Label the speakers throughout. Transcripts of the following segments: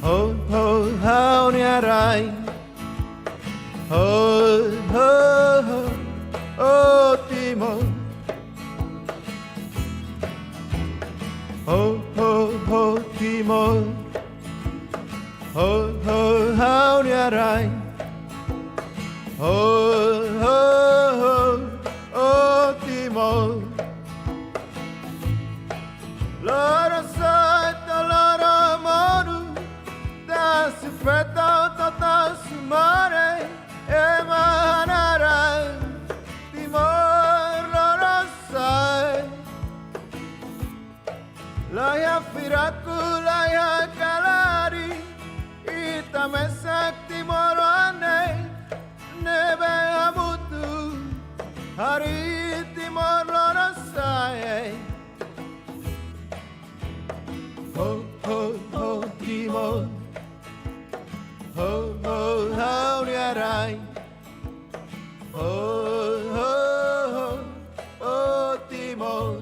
Speaker 1: Ho ho how near I ho ho ho oh Timor ho ho ho Timor ho ho how near I ho ho ho oh Timor Loro sotto loro moru da si freddo tutta su mare e manara Timor loro sai la ya firaku la ya kalari ita mesak Timor ane nebe amutu hari Timor loro sai Ho, ho, ho, Timor Ho, ho, how near I Ho, ho, ho, oh, Timor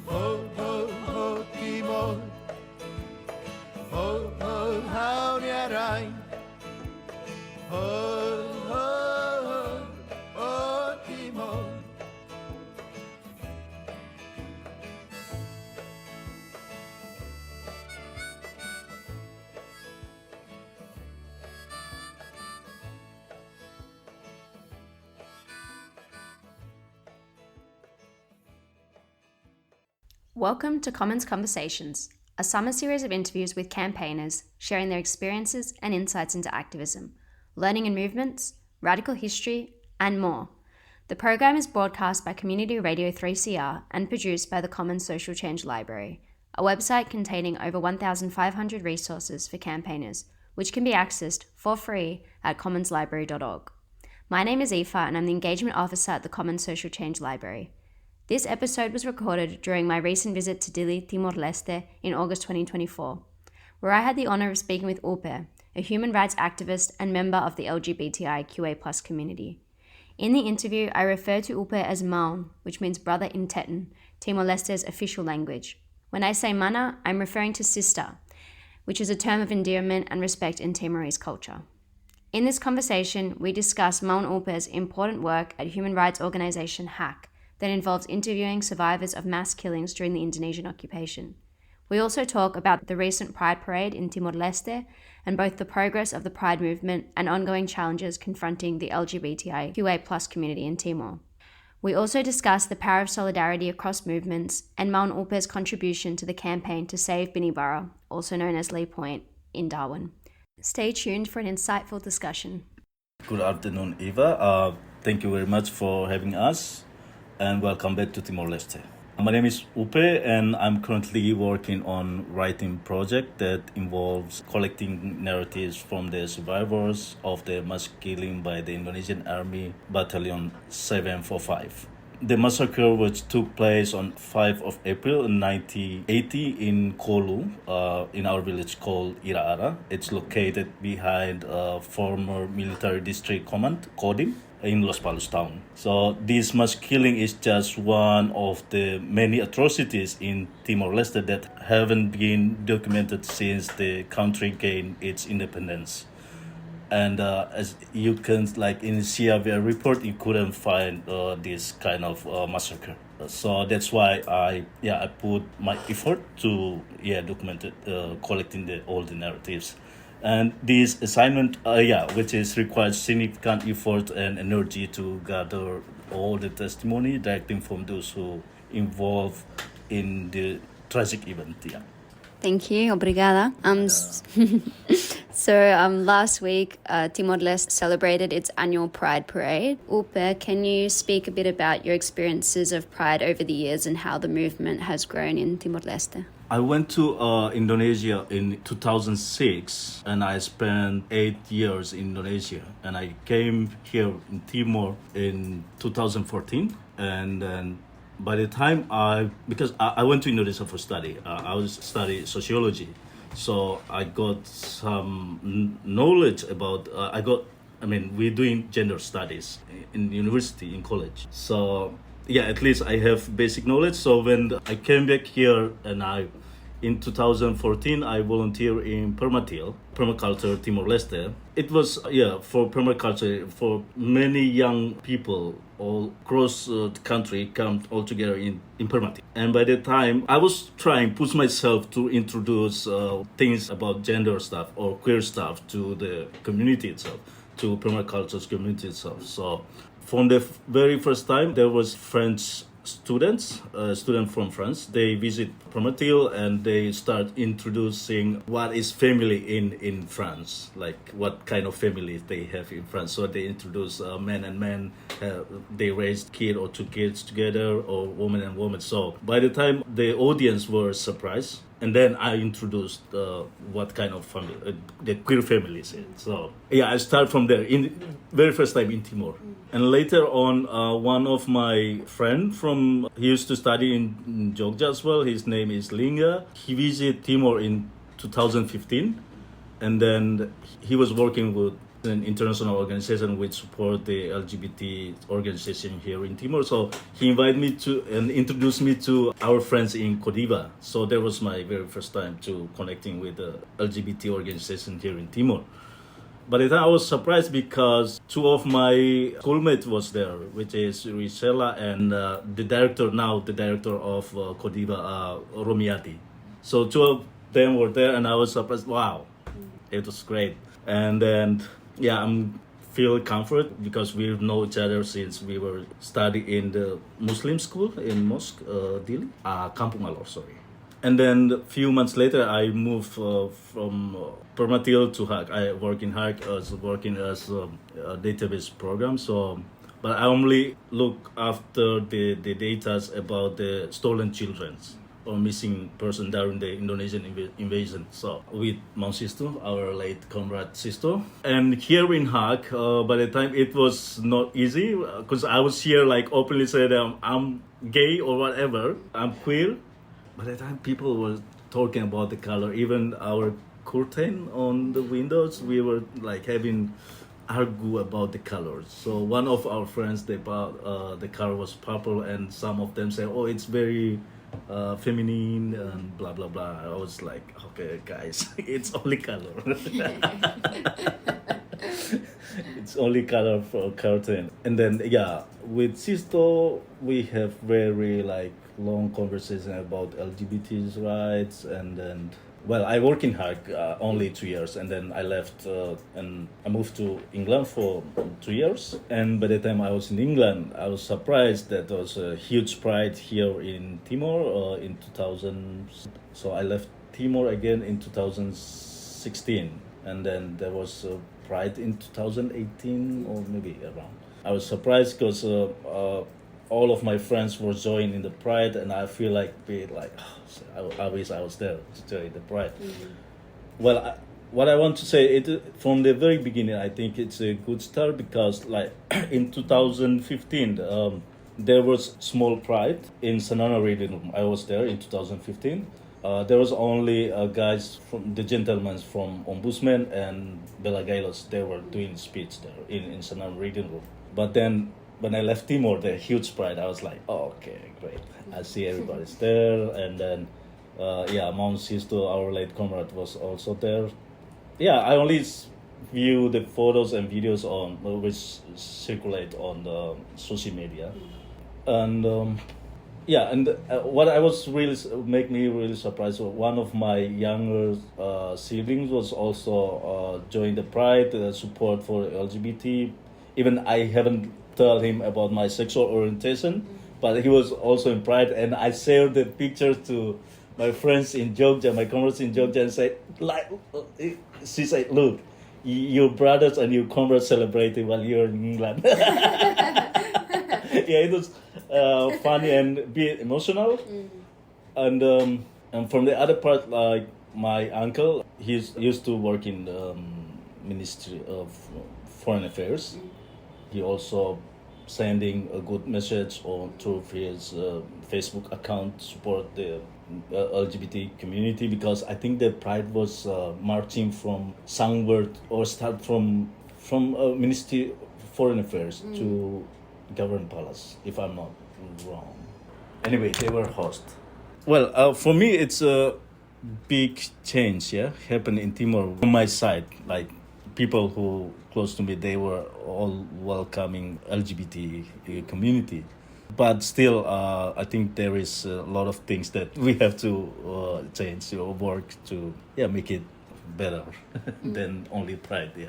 Speaker 1: Ho, ho, ho, Timor Ho, ho, how near I Ho, ho, ho, oh, Timor
Speaker 2: Welcome to Commons Conversations, a summer series of interviews with campaigners sharing their experiences and insights into activism, learning and movements, radical history, and more. The program is broadcast by Community Radio 3CR and produced by the Commons Social Change Library, a website containing over 1,500 resources for campaigners, which can be accessed for free at commonslibrary.org. My name is Aoife and I'm the Engagement Officer at the Commons Social Change Library. This episode was recorded during my recent visit to Dili, Timor Leste in August 2024, where I had the honour of speaking with Aoife, a human rights activist and member of the LGBTIQA+ community. In the interview, I refer to Aoife as Maun, which means brother in Teton, Timor-Leste's official language. When I say mana, I'm referring to sister, which is a term of endearment and respect in Timorese culture. In this conversation, we discuss Maun Aoife's important work at human rights organisation HAC, that involves interviewing survivors of mass killings during the Indonesian occupation. We also talk about the recent Pride Parade in Timor-Leste and both the progress of the Pride movement and ongoing challenges confronting the LGBTIQA+ community in Timor. We also discuss the power of solidarity across movements and Maun Aoife's contribution to the campaign to save Binybarra, also known as Lee Point, in Darwin. Stay tuned for an insightful discussion.
Speaker 3: Good afternoon, Eva. Thank you very much for having us. And welcome back to Timor-Leste. My name is Aoife and I'm currently working on writing project that involves collecting narratives from the survivors of the mass killing by the Indonesian Army Battalion 745. The massacre which took place on 5th of April 1980 in Kolu, in our village called Iraara. It's located behind a former military district command, Kodim, in Los Palos town. So this mass killing is just one of the many atrocities in Timor-Leste that haven't been documented since the country gained its independence. And as you can, like in CRVR report, you couldn't find this kind of massacre. So that's why I put my effort to document it, collecting all the narratives. And this assignment, which is requires significant effort and energy to gather all the testimony directly from those who involved in the tragic event. Yeah.
Speaker 2: Thank you, obrigada. So last week, Timor-Leste celebrated its annual Pride Parade. Aoife, can you speak a bit about your experiences of Pride over the years and how the movement has grown in Timor-Leste?
Speaker 3: I went to Indonesia in 2006 and I spent 8 years in Indonesia. And I came here in Timor in 2014. And then by the time because I went to Indonesia for study. I was studying sociology. So I got some knowledge about, we're doing gender studies in university, in college. So at least I have basic knowledge. So when I came back here and I In 2014, I volunteered in permaculture Timor Leste. It was, for permaculture, for many young people all across the country come all together in permaculture. And by the time, I was trying push myself to introduce things about gender stuff or queer stuff to the community itself, to permaculture's community itself. So from the very first time, there was French students, student from France. They visit Prometheus and they start introducing what is family in France, like what kind of family they have in France. So they introduce men and men, they raise kid or two kids together, or woman and woman. So by the time the audience were surprised, and then I introduced what kind of family, the queer families. So I start from there, in very first time in Timor. And later on, one of my friend he used to study in Jogja as well. His name is Linga. He visited Timor in 2015. And then he was working with an international organization which support the LGBT organization here in Timor. So he invited me to and introduced me to our friends in Codiva. So that was my very first time to connecting with the LGBT organization here in Timor. By the time I was surprised because two of my schoolmates was there, which is Risela and the director of Codiva, Romiati. So two of them were there and I was surprised. Wow, it was great. And then I'm feel comfort because we know each other since we were studying in the Muslim school in mosque, Dili, Kampung Alor, sorry. And then a few months later, I moved from Permatil to Hague. I work in Hague working as a database program. So, but I only look after the data about the stolen children or missing person during the Indonesian invasion. So with Mount Sisto, our late comrade Sisto. And here in Hague, by the time it was not easy because I was here like openly said I'm gay or whatever, I'm queer. By the time people were talking about the color, even our curtain on the windows, we were like having argue about the colors. So one of our friends, they bought the color was purple, and some of them say, "Oh, it's very feminine," and blah blah blah. I was like, "Okay, guys, it's only color." It's only color for curtain. And then with Sisto, we have very like long conversation about LGBT's rights, and then I work in Hague only 2 years, and then I left and I moved to England for 2 years. And by the time I was in England, I was surprised that there was a huge pride here in Timor in 2000. So I left Timor again in 2016, and then there was pride in 2018 or maybe around. I was surprised because all of my friends were joining the pride, and I feel like I wish I was there still in the pride. Mm-hmm. What I want to say, from the very beginning, I think it's a good start because like in 2015, there was small pride in Sanana reading room. I was there in 2015. There was only guys from the gentlemen from Ombudsman and Bella Galhos. They were doing speech there in Sanana reading room. But then when I left Timor, the huge pride, I was like, oh, okay, great. I see everybody's there. And then, Mount Sisto, our late comrade, was also there. I only view the photos and videos which circulate on the social media. And, what I was make me really surprised, one of my younger siblings was also joined the pride, support for LGBT. Even I haven't told him about my sexual orientation, but he was also in pride, and I shared the pictures to my friends in Jogja, my comrades in Jogja, and said, she said, look, your brothers and your comrades celebrated while you're in England. It was funny and a bit emotional. And from the other part, like my uncle, he's used to work in the Ministry of Foreign Affairs. He also sending a good message through his Facebook account to support the LGBT community, because I think the pride was marching from somewhere or start from Ministry of Foreign Affairs to Government Palace, if I'm not wrong. Anyway, they were host. For me, it's big change, yeah, happened in Timor from my side. Like people who close to me, they were all welcoming LGBT community. But still, I think there is a lot of things that we have to change or work to, yeah, make it better than only pride. Yeah.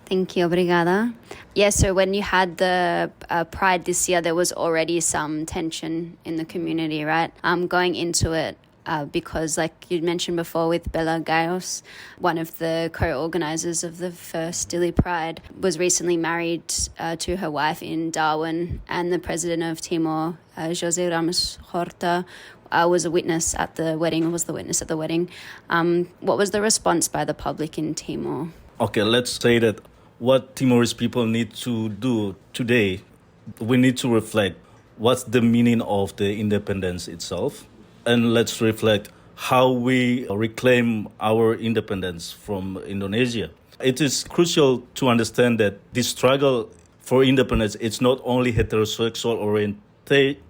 Speaker 2: Thank you, obrigada. Yeah, so when you had the Pride this year, there was already some tension in the community, right? Going into it, because like you mentioned before with Bella Galhos, one of the co-organisers of the first Dili Pride, was recently married to her wife in Darwin, and the president of Timor, José Ramos Horta, was a witness at the wedding, What was the response by the public in Timor?
Speaker 3: Okay, let's say that what Timorese people need to do today, we need to reflect what's the meaning of the independence itself, and let's reflect how we reclaim our independence from Indonesia. It is crucial to understand that this struggle for independence, it's not only heterosexual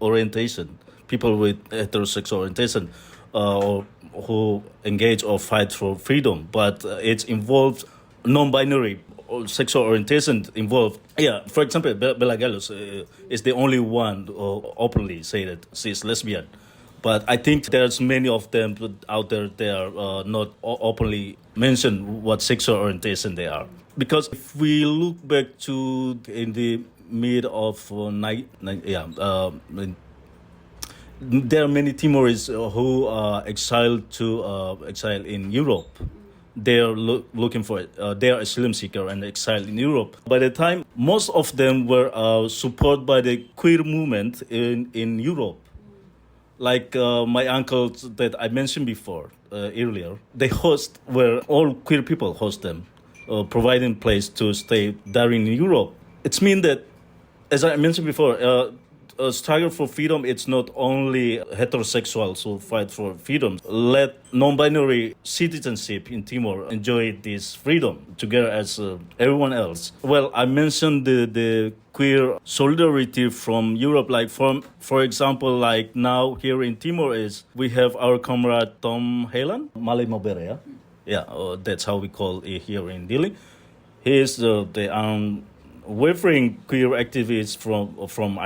Speaker 3: orientation, people with heterosexual orientation or who engage or fight for freedom, but it's involved non-binary or sexual orientation involved. Yeah, for example, Bella Galhos is the only one who openly say that she's lesbian. But I think there's many of them out there, they are not openly mention what sexual orientation they are. Because if we look back to in the mid of there are many Timorese who exiled in Europe. They are looking for it. They are asylum seeker and exiled in Europe. By the time, most of them were supported by the queer movement in Europe. Like my uncles that I mentioned before earlier, they host where all queer people host them, providing place to stay there in Europe. It means that, as I mentioned before, a struggle for freedom, it's not only heterosexuals who fight for freedom. Let non-binary citizenship in Timor enjoy this freedom together as everyone else. Well, I mentioned the queer solidarity from Europe, like for example, like now here in Timor is we have our comrade Tom Hannan, Malay Mobere, yeah, that's how we call it here in Dili. He is the wavering queer activist from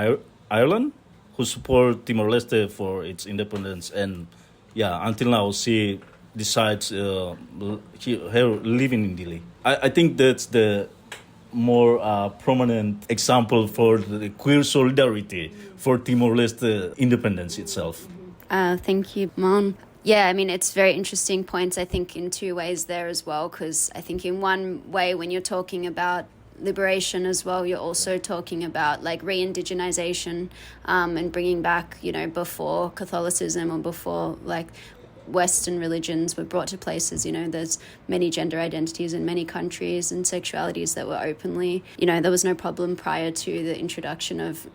Speaker 3: Ireland, who support Timor Leste for its independence, and yeah, until now she decides her living in Dili. I think that's the more prominent example for the queer solidarity for Timor Leste independence itself.
Speaker 2: Thank you, Mon. Yeah, I mean, it's very interesting points, I think, in two ways there as well, because I think in one way, when you're talking about liberation as well, you're also talking about like re-indigenization and bringing back, before Catholicism or before like Western religions were brought to places, there's many gender identities in many countries and sexualities that were openly, there was no problem prior to the introduction of,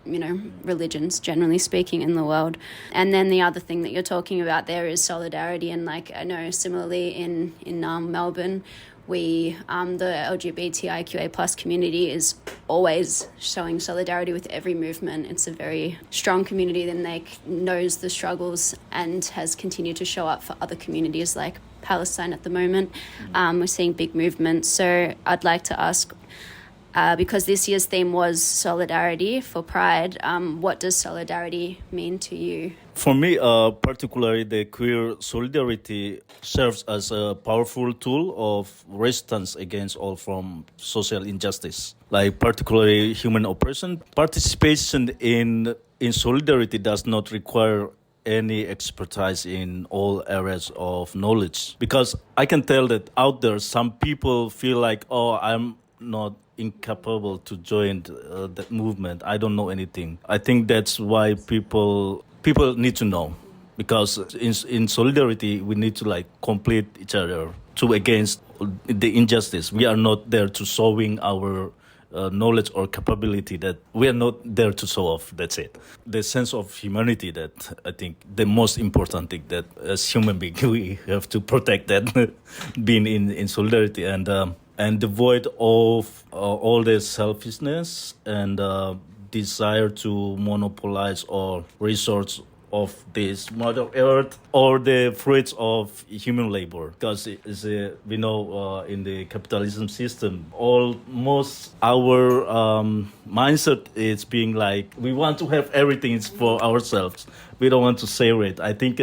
Speaker 2: religions, generally speaking, in the world. And then the other thing that you're talking about there is solidarity. And like, I know similarly in Melbourne, the LGBTIQA plus community is always showing solidarity with every movement. It's a very strong community that knows the struggles and has continued to show up for other communities like Palestine at the moment. We're seeing big movements. So I'd like to ask, because this year's theme was solidarity for Pride, what does solidarity mean to you?
Speaker 3: For me, particularly the queer solidarity serves as a powerful tool of resistance against all form social injustice, like particularly human oppression. Participation in solidarity does not require any expertise in all areas of knowledge, because I can tell that out there some people feel like, oh, I'm not incapable to join that movement. I don't know anything. I think that's why people need to know, because in solidarity we need to like complete each other to against the injustice. We are not there to showing our knowledge or capability, that we are not there to show off. That's it. The sense of humanity, that I think the most important thing, that as human beings we have to protect that being in solidarity and devoid of all the selfishness and desire to monopolize or resource of this Mother Earth or the fruits of human labor. Because we know in the capitalism system, almost our mindset is being like, we want to have everything for ourselves. We don't want to share it. I think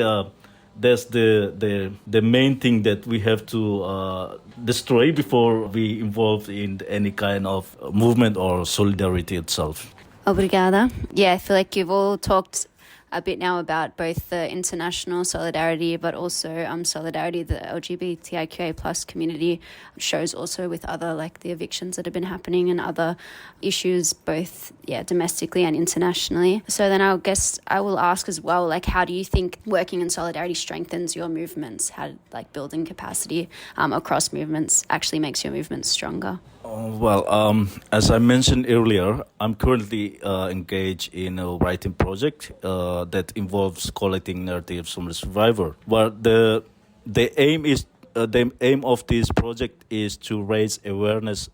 Speaker 3: that's the main thing that we have to destroy before we involve in any kind of movement or solidarity itself.
Speaker 2: Obrigada. Yeah, I feel like you've all talked a bit now about both the international solidarity, but also solidarity the LGBTIQA plus community shows also with other, like the evictions that have been happening and other issues, both domestically and internationally. So then I guess I will ask as well, like, how do you think working in solidarity strengthens your movements? How, like, building capacity across movements actually makes your movements stronger?
Speaker 3: As I mentioned earlier, I'm currently engaged in a writing project that involves collecting narratives from the survivor. Well, the aim of this project is to raise awareness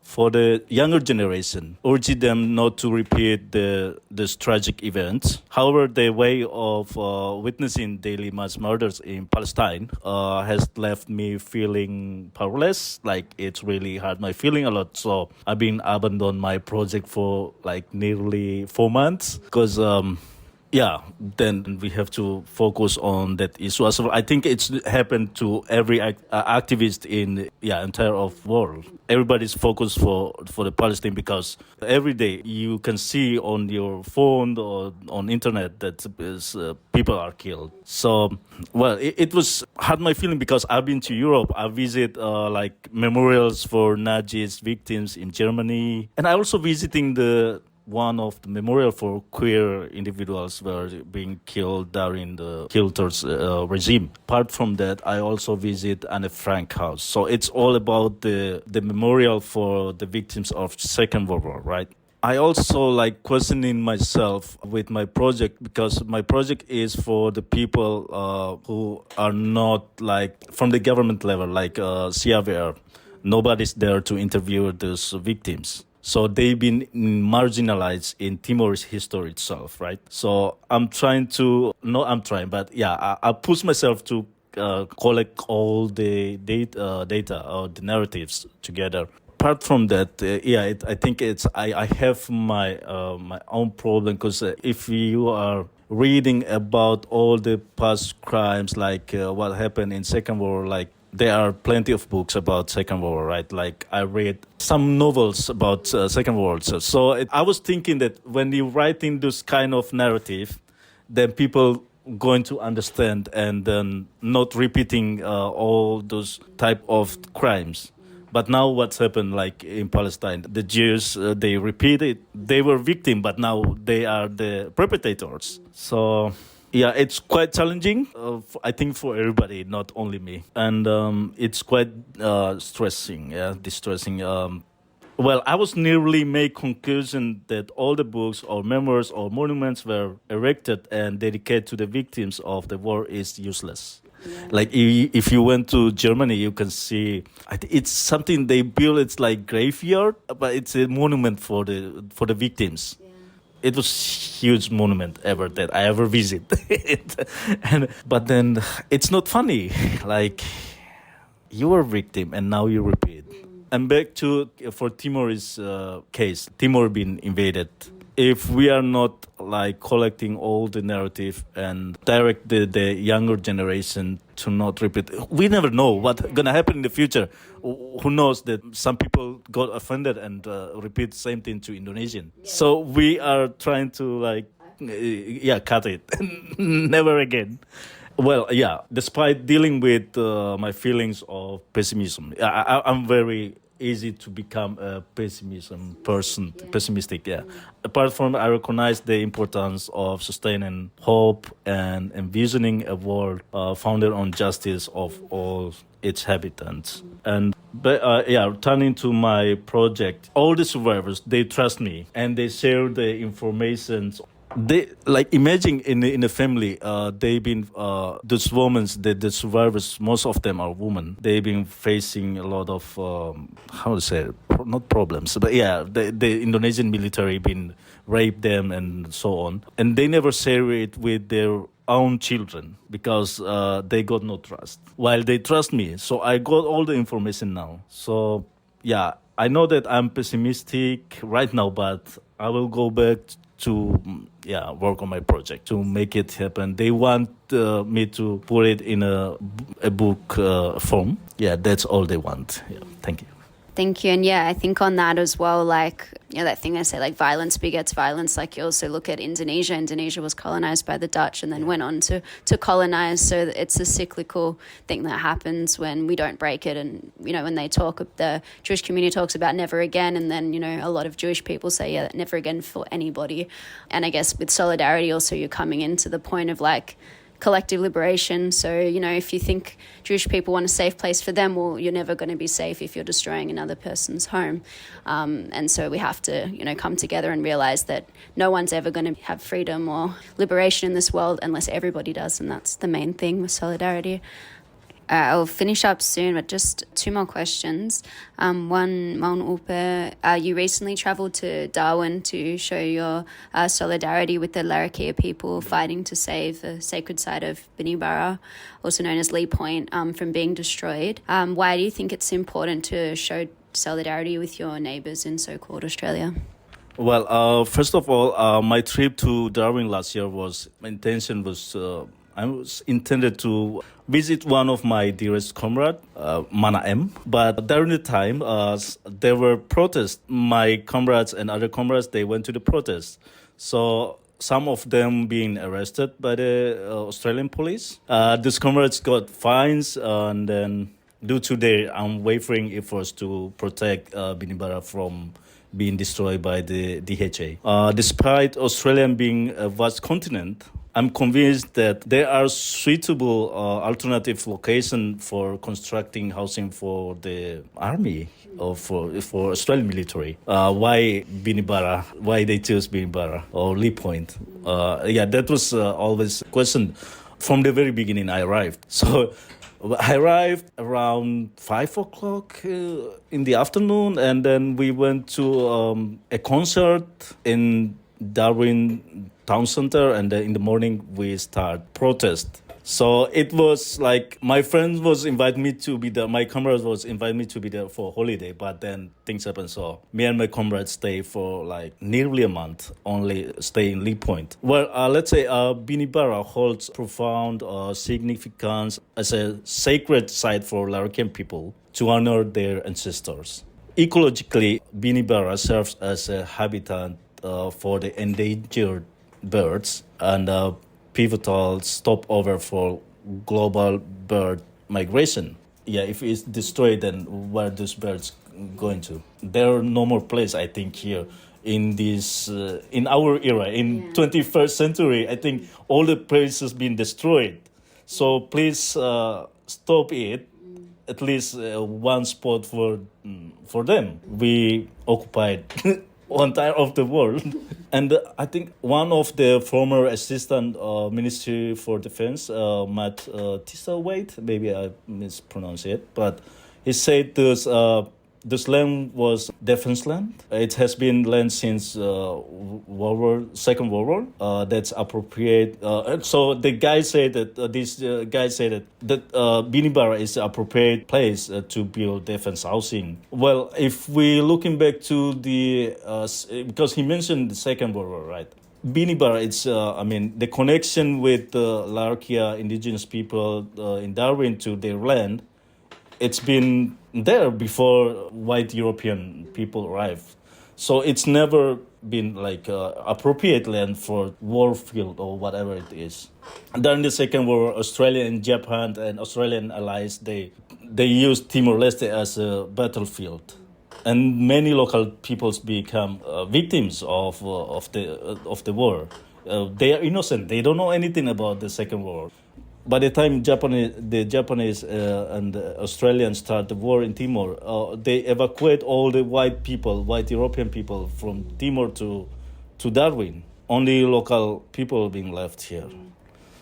Speaker 3: for the younger generation, urging them not to repeat this tragic events. However, the way of witnessing daily mass murders in Palestine has left me feeling powerless. Like, it's really hurt my feeling a lot. So I've been abandoned my project for like nearly 4 months because then we have to focus on that issue. So I think it's happened to every activist in entire of world. Everybody's focused for the Palestine because every day you can see on your phone or on internet that people are killed. So, it was hard my feeling because I've been to Europe. I visit like memorials for Nazis victims in Germany, and I also visiting one of the memorial for queer individuals were being killed during the Hitler's regime. Apart from that, I also visit Anne Frank house. So it's all about the memorial for the victims of Second World War, right? I also like questioning myself with my project because my project is for the people who are not like from the government level, like CAVR. Nobody's there to interview those victims. So they've been marginalized in Timor's history itself, right? So I push myself to collect all the data or the narratives together. Apart from that, I think I have my own problem because if you are reading about all the past crimes, like what happened in Second World, like there are plenty of books about Second World War, right? Like I read some novels about Second World War. So I was thinking that when you're writing this kind of narrative, then people going to understand and then not repeating all those type of crimes. But now what's happened, like in Palestine, the Jews, they repeat it. They were victim, but now they are the perpetrators. So it's quite challenging, I think, for everybody, not only me. And it's quite distressing. I was nearly make conclusion that all the books or memoirs or monuments were erected and dedicated to the victims of the war is useless. Yeah. Like if you went to Germany, you can see it's something they build. It's like graveyard, but it's a monument for the victims. Yeah. It was huge monument ever that I ever visit. But then it's not funny. Like you were a victim and now you repeat. And back to for Timor's case, Timor been invaded. If we are not like collecting all the narrative and direct the younger generation to not repeat, we never know what's gonna happen in the future. Who knows that some people got offended and repeat the same thing to Indonesian. Yeah. So we are trying to cut it, never again. Despite dealing with my feelings of pessimism, I'm very easy to become a pessimistic. Apart from, I recognize the importance of sustaining hope and envisioning a world founded on justice of all its inhabitants. Returning to my project, all the survivors, they trust me and they share the information They like imagine in a family, they've been those women, the survivors, most of them are women. They've been facing a lot of how to say it, not problems, but yeah, the Indonesian military been raped them and so on, and they never share it with their own children because they got no trust. While they trust me, so I got all the information now. So yeah, I know that I'm pessimistic right now, but I will go back to work on my project to make it happen. They want me to put it in a book form. Yeah, that's all they want. Yeah, thank you.
Speaker 2: Thank you. And yeah, I think on that as well, like, you know, that thing I say, like violence begets violence. Like you also look at Indonesia. Indonesia was colonized by the Dutch and then went on to colonize. So it's a cyclical thing that happens when we don't break it. And, you know, when they talk, the Jewish community talks about never again. And then, you know, a lot of Jewish people say, yeah, never again for anybody. And I guess with solidarity also, you're coming into the point of like, collective liberation. So, you know, if you think Jewish people want a safe place for them, well, you're never going to be safe if you're destroying another person's home. And so we have to, you know, come together and realize that no one's ever going to have freedom or liberation in this world unless everybody does. And that's the main thing with solidarity. I'll finish up soon, but just two more questions. One, Maun Upe, you recently travelled to Darwin to show your solidarity with the Larrakia people fighting to save the sacred site of Binybarra, also known as Lee Point, from being destroyed. Why do you think it's important to show solidarity with your neighbours in so-called Australia?
Speaker 3: Well, first of all, my trip to Darwin last year my intention was I was intended to visit one of my dearest comrades, Mana M. But during the time, there were protests. My comrades and other comrades, they went to the protests. So some of them being arrested by the Australian police. These comrades got fines, and then due to their unwavering efforts to protect Binybarra from being destroyed by the DHA. Despite Australia being a vast continent, I'm convinced that there are suitable alternative locations for constructing housing for the army or for Australian military. Why Binybarra? Why they choose Binybarra or Lee Point? That was always a question from the very beginning I arrived. So I arrived around 5 o'clock in the afternoon, and then we went to a concert in Darwin Town Center, and then in the morning we start protest. So it was like my friends was inviting me to be there, my comrades was inviting me to be there for holiday, but then things happened. So me and my comrades stay for like nearly a month, only stay in Lee Point. Well, let's say Binybarra holds profound significance as a sacred site for Larrakian people to honor their ancestors. Ecologically, Binybarra serves as a habitat for the endangered birds and pivotal stopover for global bird migration. Yeah, if it's destroyed, then where are those birds going to? There are no more place, I think, here in this in our era, in 21st century. I think all the places been destroyed. So please stop it. At least one spot for them. We occupied one time of the world. And I think one of the former assistant Ministry for Defense, Matt Tisselwaite, maybe I mispronounce it, but he said this land was defense land. It has been land since Second World War. That's appropriate. So the guy said that that Binybarra is the appropriate place to build defense housing. Well, if we looking back to the because he mentioned the Second World War, right? Binybarra, it's the connection with the Larrakia indigenous people in Darwin to their land. It's been there before white European people arrived. So it's never been like appropriate land for war field or whatever it is. During the Second World War, Australia and Japan and Australian allies, they used Timor Leste as a battlefield. And many local peoples become victims of the war. They are innocent. They don't know anything about the Second World War. By the time the Japanese and the Australians start the war in Timor, they evacuate all the white European people from Timor to Darwin. only local people being left here.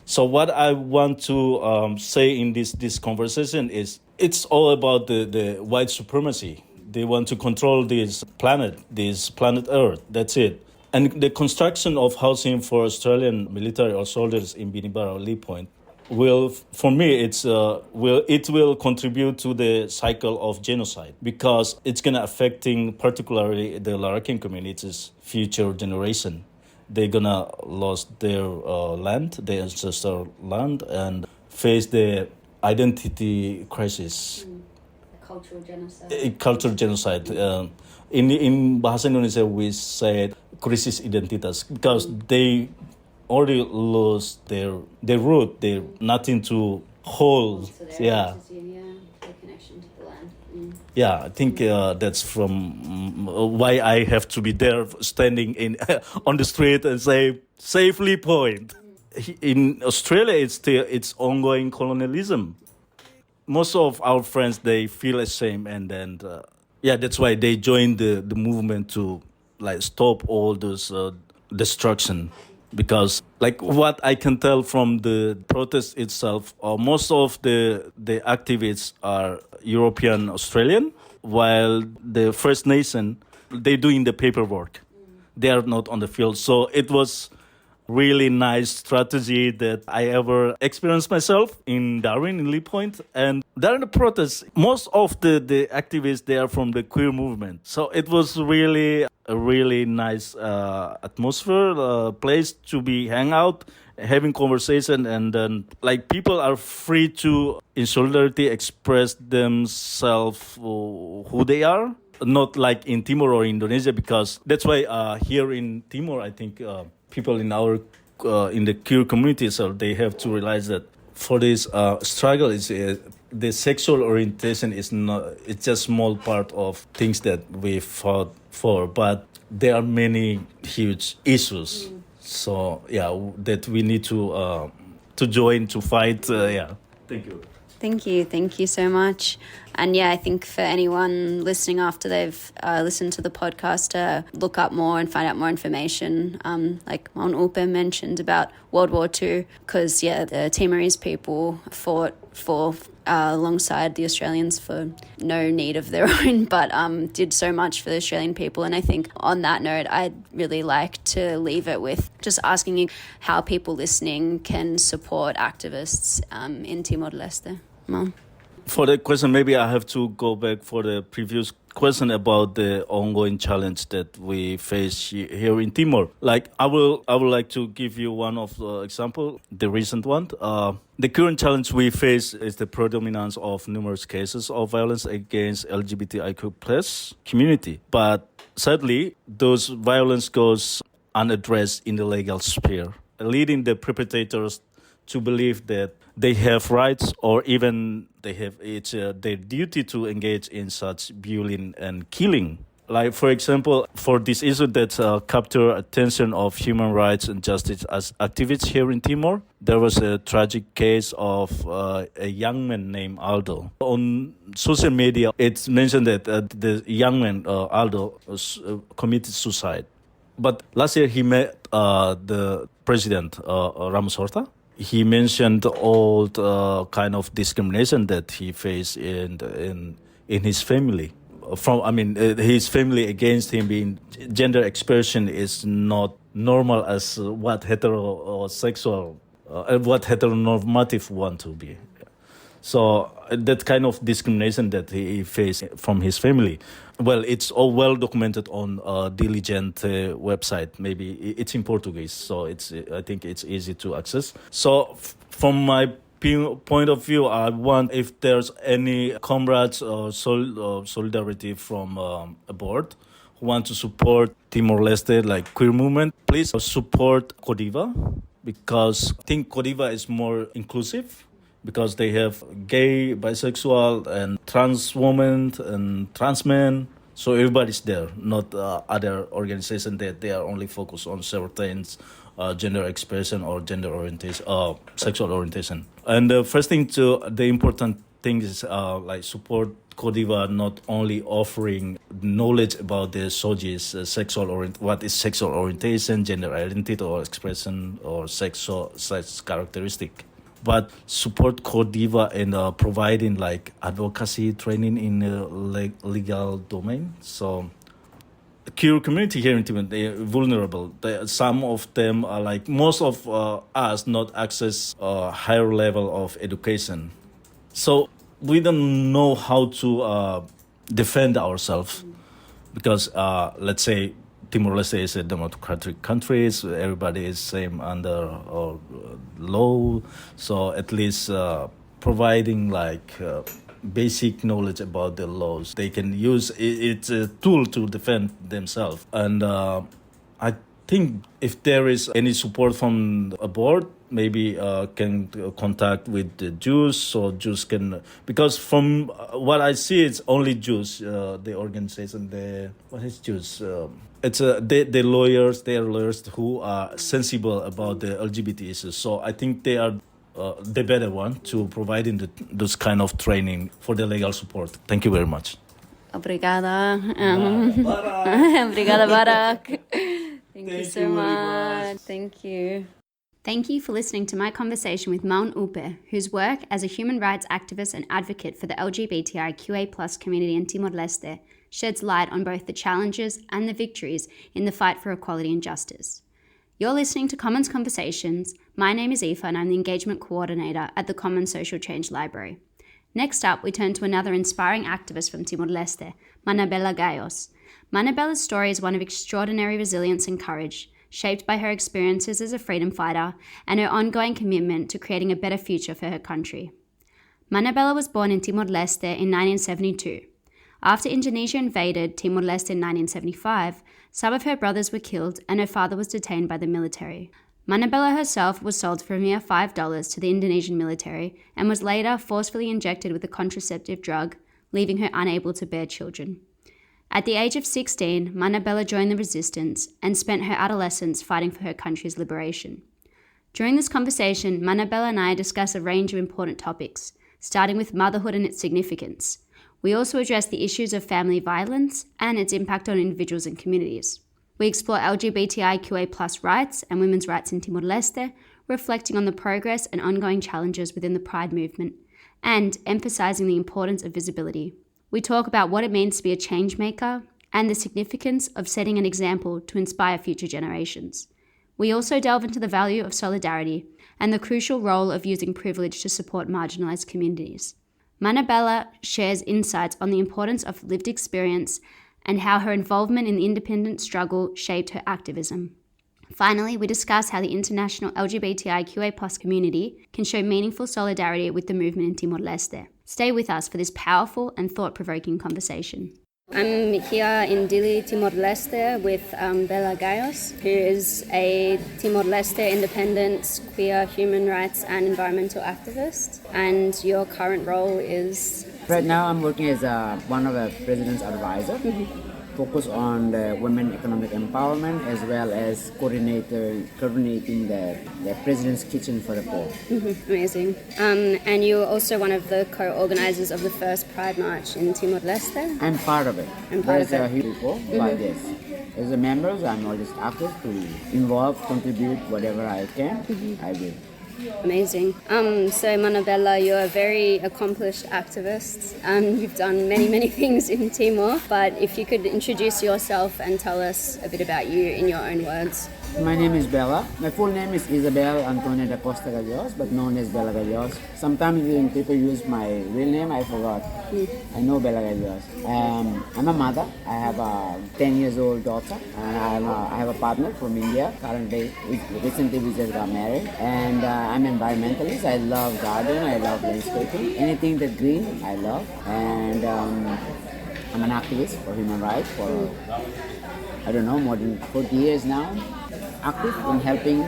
Speaker 3: So what I want to say in this conversation is it's all about the white supremacy. They want to control this planet Earth. That's it. And the construction of housing for Australian military or soldiers in Binybarra or Lee Point will, for me, it will contribute to the cycle of genocide because it's gonna affecting particularly the Larrakian community's future generation. They're gonna lose their land, their ancestral land, and face the identity crisis.
Speaker 2: Cultural genocide.
Speaker 3: Cultural genocide. In Bahasa Indonesia, we say krisis identitas because they already lost their root. They're nothing to hold.
Speaker 2: Their connection to the land.
Speaker 3: Yeah, I think that's from why I have to be there, standing in on the street and say safely point. In Australia, it's ongoing colonialism. Most of our friends, they feel ashamed, and then that's why they joined the movement to like stop all those destruction. Because like what I can tell from the protest itself, most of the activists are European Australian, while the First Nation, they're doing the paperwork. They are not on the field. So it was really nice strategy that I ever experienced myself in Darwin, in Lee Point. And during the protest, most of the activists, they are from the queer movement. So it was really a really nice atmosphere, place to be hang out, having conversation, and then like people are free to, in solidarity, express themselves who they are. Not like in Timor or Indonesia, because that's why here in Timor, I think people in our in the queer community, so they have to realize that for this struggle, is the sexual orientation is not. It's just small part of things that we fought for, but there are many huge issues. So that we need to join to fight. Thank you.
Speaker 2: Thank you so much. And I think for anyone listening after they've listened to the podcast, look up more and find out more information. Like Aoife mentioned about World War II, because the Timorese people fought for alongside the Australians for no need of their own, but did so much for the Australian people. And I think on that note, I'd really like to leave it with just asking you how people listening can support activists in Timor Leste. Mom?
Speaker 3: For the question, maybe I have to go back for the previous question about the ongoing challenge that we face here in Timor. Like I would like to give you one of the example, the recent one. The current challenge we face is the predominance of numerous cases of violence against LGBTIQA plus community. But sadly, those violence goes unaddressed in the legal sphere, leading the perpetrators to believe that they have rights, or even they have it's their duty to engage in such bullying and killing. Like, for example, for this issue that captured attention of human rights and justice as activists here in Timor, there was a tragic case of a young man named Aldo. On social media, it's mentioned that the young man, Aldo, committed suicide. But last year he met the president, Ramos Horta. He mentioned all the kind of discrimination that he faced in his family. His family against him being gender expression is not normal as what heterosexual, what heteronormative want to be. So that kind of discrimination that he faced from his family, well, it's all well documented on Diligent website. Maybe it's in Portuguese, so I think it's easy to access. So from my point of view, I want, if there's any comrades or solidarity from abroad who want to support Timor Leste, like queer movement, please support Codiva, because I think Codiva is more inclusive, because they have gay, bisexual, and trans women and trans men. So everybody's there, not other organizations that they are only focused on certain gender expression or gender orientation, sexual orientation. And the important think is like support Kodiva not only offering knowledge about the SOGI's what is sexual orientation, gender identity or expression or sex characteristic, but support Kodiva in providing like advocacy training in the legal domain. So queer community here in Timor, they're vulnerable. Some of them are like, most of us not access a higher level of education. So we don't know how to defend ourselves because let's say Timor Leste is a democratic country, so everybody is same under law. So at least providing like basic knowledge about the laws, they can use it's a tool to defend themselves. And I think if there is any support from a board, maybe can contact with the Jews, so Jews can, because from what I see, it's only Jews, the organization, what is Jews? It's the lawyers, they are lawyers who are sensible about the LGBT issues. So I think they are the better one to providing those kind of training for the legal support. Thank you very much.
Speaker 2: Obrigada. Obrigada, Barak. Thank you so much. Thank you. Thank you for listening to my conversation with Maun Upe, whose work as a human rights activist and advocate for the LGBTIQA+ community in Timor-Leste sheds light on both the challenges and the victories in the fight for equality and justice. You're listening to Commons Conversations. My name is Aoife and I'm the Engagement Coordinator at the Commons Social Change Library. Next up, we turn to another inspiring activist from Timor-Leste, Bella Galhos. Bella's story is one of extraordinary resilience and courage, shaped by her experiences as a freedom fighter and her ongoing commitment to creating a better future for her country. Bella was born in Timor-Leste in 1972. After Indonesia invaded Timor-Leste in 1975, some of her brothers were killed and her father was detained by the military. Bella herself was sold for a mere $5 to the Indonesian military and was later forcefully injected with a contraceptive drug, leaving her unable to bear children. At the age of 16, Bella joined the resistance and spent her adolescence fighting for her country's liberation. During this conversation, Bella and I discuss a range of important topics, starting with motherhood and its significance. We also address the issues of family violence and its impact on individuals and communities. We explore LGBTIQA+ rights and women's rights in Timor-Leste, reflecting on the progress and ongoing challenges within the Pride movement, and emphasizing the importance of visibility. We talk about what it means to be a change maker and the significance of setting an example to inspire future generations. We also delve into the value of solidarity and the crucial role of using privilege to support marginalized communities. Bella shares insights on the importance of lived experience and how her involvement in the independent struggle shaped her activism. Finally, we discuss how the international LGBTIQA+ community can show meaningful solidarity with the movement in Timor-Leste. Stay with us for this powerful and thought-provoking conversation. I'm here in Dili, Timor-Leste with Bella Galhos, who is a Timor-Leste independent, queer, human rights and environmental activist. And your current role is?
Speaker 4: Right now I'm working as one of the president's advisor, focus on the women economic empowerment as well as coordinating the president's kitchen for the poor.
Speaker 2: Amazing. And you're also one of the co-organizers of the first Pride March in Timor-Leste?
Speaker 4: I'm part of it. There's a huge people, but yes. As a member, I'm always active to involve, contribute whatever I can, I will.
Speaker 2: Amazing. So Bella, you're a very accomplished activist. You've done many things in Timor, but if you could introduce yourself and tell us a bit about you in your own words.
Speaker 4: My name is Bella. My full name is Isabel Antonia da Costa Galhos, but known as Bella Galhos. Sometimes when people use my real name, I forgot. I know Bella Galhos. I'm a mother. I have a 10-year-old daughter, and I have a partner from India. Currently, recently we just got married. And I'm an environmentalist. I love gardening. I love landscaping. Anything that's green, I love. And I'm an activist for human rights for, more than 40 years now. Active in helping,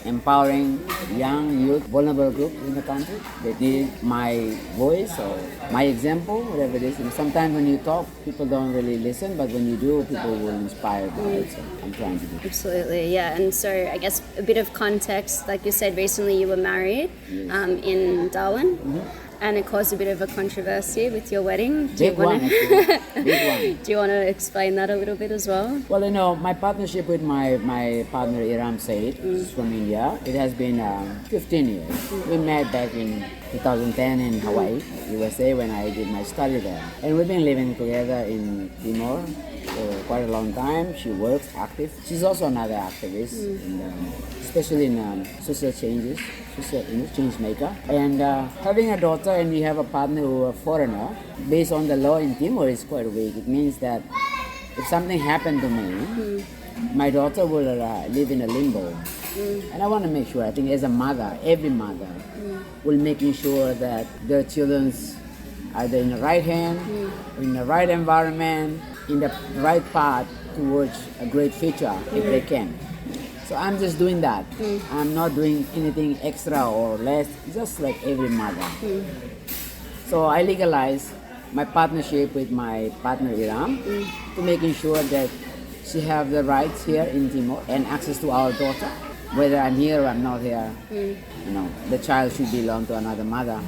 Speaker 4: empowering young youth, vulnerable groups in the country. They need my voice or my example, whatever it is. And sometimes when you talk, people don't really listen, but when you do, people will inspire by it. So I'm trying to do that.
Speaker 2: Absolutely, yeah. And so I guess a bit of context, like you said, recently you were married in Darwin. and it caused a bit of a controversy with your wedding.
Speaker 4: Big one, actually. Big one.
Speaker 2: Do you want to explain that a little bit as well?
Speaker 4: Well, my partnership with my partner Iram Said, who's from India, it has been 15 years. We met back in 2010 in Hawaii, USA, when I did my study there. And we've been living together in Timor for quite a long time. She works active. She's also another activist, especially in social changes, change maker. And having a daughter and we have a partner who is a foreigner, based on the law in Timor, is quite weak. It means that if something happened to me, my daughter will live in a limbo. And I want to make sure, I think as a mother, every mother will making sure that their children's either in the right hand, in the right environment, in the right path towards a great future if they can. So I'm just doing that. I'm not doing anything extra or less, just like every mother. So I legalized my partnership with my partner Iram to making sure that she have the rights here in Timor and access to our daughter. Whether I'm here or I'm not here, the child should belong to another mother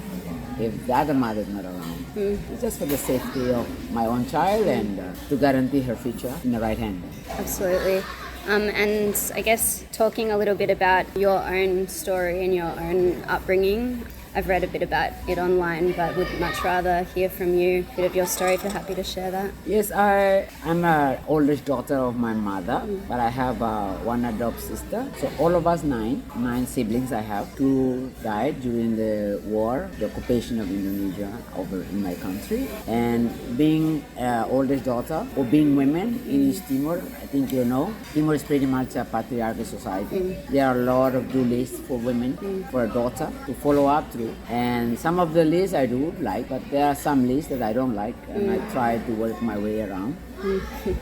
Speaker 4: if the other mother is not around. It's just for the safety of my own child and to guarantee her future in the right hand.
Speaker 2: Absolutely. And I guess talking a little bit about your own story and your own upbringing, I've read a bit about it online, but would much rather hear from you a bit of your story if you're happy to share that.
Speaker 4: Yes, I'm an oldest daughter of my mother, but I have one adopted sister. So all of us nine siblings I have. 2 died during the war, the occupation of Indonesia over in my country. And being oldest daughter or being women in East Timor, I think Timor is pretty much a patriarchal society. There are a lot of due lists for women, for a daughter to follow up through. And some of the lists I do like, but there are some lists that I don't like, and I try to work my way around.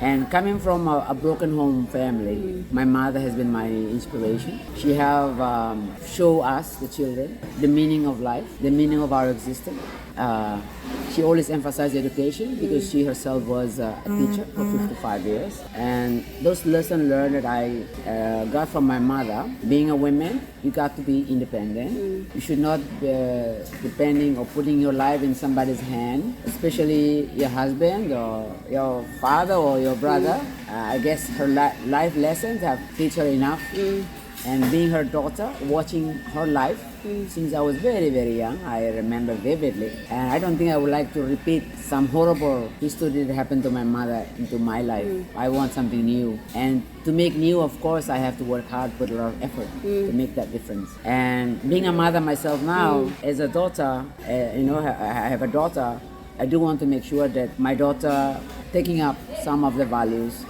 Speaker 4: And coming from a broken home family, my mother has been my inspiration. She have show us, the children, the meaning of life, the meaning of our existence. She always emphasized education because she herself was a teacher for 55 years. And those lessons learned that I got from my mother, being a woman, you got to be independent. You should not be depending or putting your life in somebody's hand, especially your husband or your father or your brother. I guess her life lessons have teach her enough. And being her daughter, watching her life since I was very, very young, I remember vividly. And I don't think I would like to repeat some horrible history that happened to my mother into my life. I want something new. And to make new, of course, I have to work hard, put a lot of effort to make that difference. And being a mother myself now, as a daughter, I have a daughter, I do want to make sure that my daughter taking up some of the values,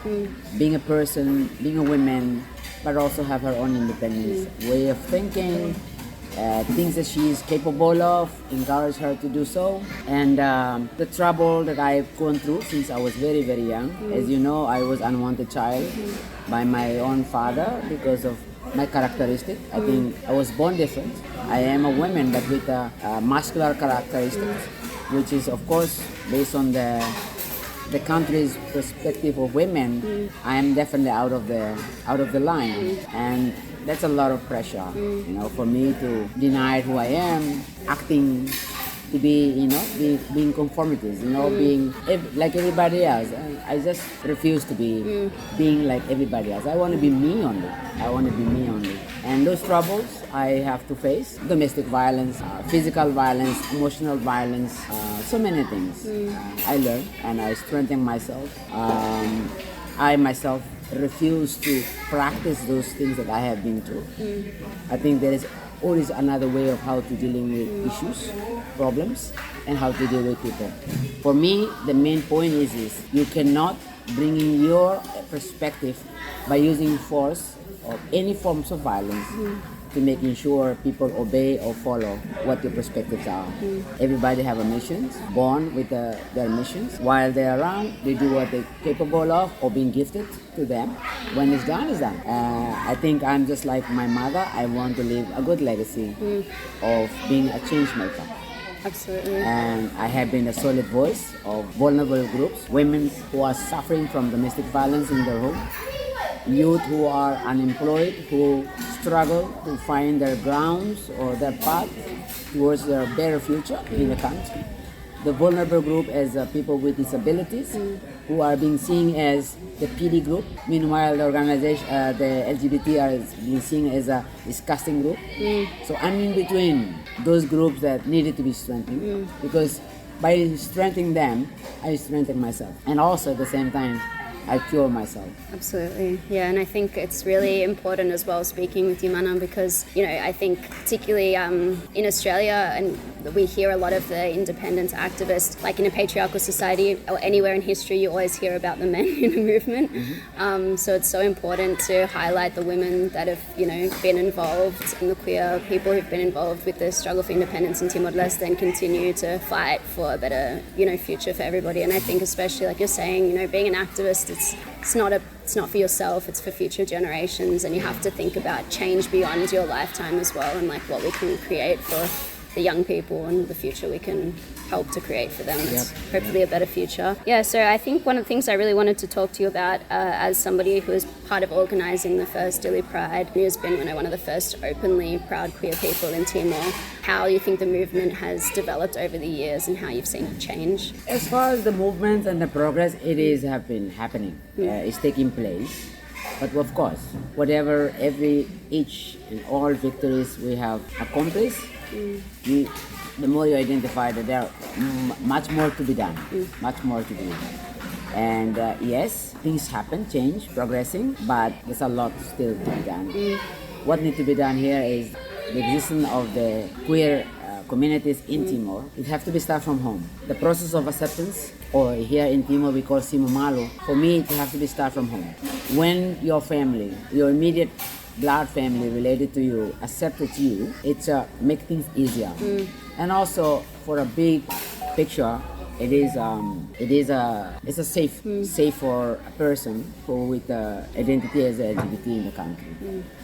Speaker 4: being a person, being a woman, but also have her own independence, way of thinking, things that she is capable of, encourage her to do so. And the trouble that I've gone through since I was very, very young. As you know, I was unwanted child by my own father because of my characteristic. I think I was born different. I am a woman, but with muscular characteristics, which is, of course, based on the country's perspective of women, I am definitely out of the line, and that's a lot of pressure, for me to deny who I am, acting to be, being conformities, being like everybody else. I just refuse to be being like everybody else. I want to be me only. And those troubles I have to face: domestic violence, physical violence, emotional violence, so many things. I learn and I strengthen myself. I myself refuse to practice those things that I have been through. I think there is always another way of how to dealing with issues, problems, and how to deal with people. For me, the main point is you cannot bring in your perspective by using force or any forms of violence to making sure people obey or follow what your perspectives are. Everybody have a mission, born with their missions. While they're around, they do what they're capable of or being gifted to them. When it's done, it's done. I think I'm just like my mother. I want to leave a good legacy of being a change maker.
Speaker 2: Absolutely.
Speaker 4: And I have been a solid voice of vulnerable groups, women who are suffering from domestic violence in their home, youth who are unemployed, who struggle to find their grounds or their path towards their better future in the country. The vulnerable group as people with disabilities who are being seen as the PD group. Meanwhile, the organization, the LGBT are being seen as a disgusting group. So I'm in between those groups that needed to be strengthened because by strengthening them, I strengthen myself. And also at the same time, I cure myself.
Speaker 2: Absolutely, yeah, and I think it's really important as well speaking with you, Hannan, because I think particularly in Australia, and we hear a lot of the independence activists, like in a patriarchal society or anywhere in history, you always hear about the men in the movement. So it's so important to highlight the women that have been involved and the queer people who've been involved with the struggle for independence in Timor Leste and continue to fight for a better future for everybody. And I think especially like you're saying, being an activist, it's not for yourself, it's for future generations, and you have to think about change beyond your lifetime as well, and like what we can create for the young people and the future we can help to create for them. It's hopefully a better future. Yeah, so I think one of the things I really wanted to talk to you about as somebody who is part of organising the first Dili Pride, who has been one of the first openly proud queer people in Timor, how you think the movement has developed over the years and how you've seen it change.
Speaker 4: As far as the movements and the progress, it is happening. It's taking place. But of course, whatever each and all victories we have accomplished, the more you identify that there are much more to be done, much more to do. And yes, things happen, change, progressing, but there's a lot still to be done. What needs to be done here is the existence of the queer communities in Timor. It has to be started from home. The process of acceptance, or here in Timor we call simumalu, for me it has to be started from home. When your family, your immediate blood family related to you, accepted you, it's make things easier. And also for a big picture, it's a safe for a person who with identity as LGBT in the country.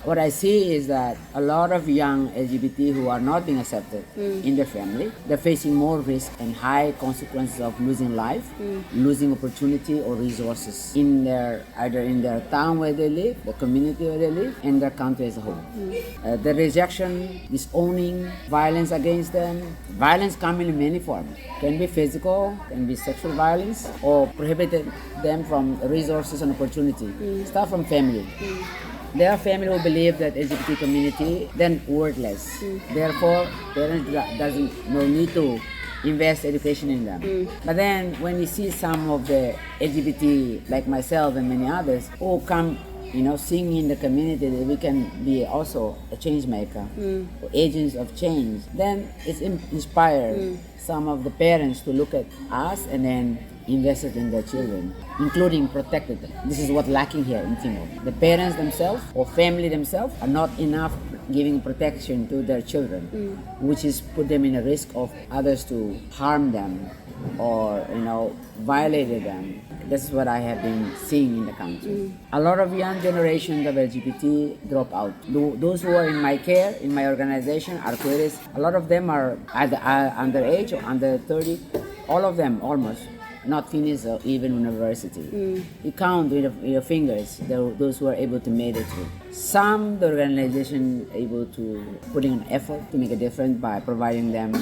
Speaker 4: What I see is that a lot of young LGBT who are not being accepted in their family, they're facing more risk and high consequences of losing life, losing opportunity or resources either in their town where they live, the community where they live, and their country as a whole. The rejection, disowning, violence against them, violence coming in many forms. Can be physical, can be sexual violence, or prohibited them from resources and opportunity. Start from family. There are family who believe that LGBT community then worthless. Therefore, parents no need to invest education in them. But then when you see some of the LGBT, like myself and many others, who come seeing in the community that we can be also a change maker, or agents of change, then it's inspired some of the parents to look at us and then invested in their children, including protected them. This is what's lacking here in Timor. The parents themselves or family themselves are not enough giving protection to their children, which is put them in a risk of others to harm them or violated them. This is what I have been seeing in the country. A lot of young generations of LGBT drop out. Those who are in my care, in my organization, are queers. A lot of them are either underage or under 30. All of them almost not finished even university. You count with your fingers those who are able to make it through. Some the organization able to putting an effort to make a difference by providing them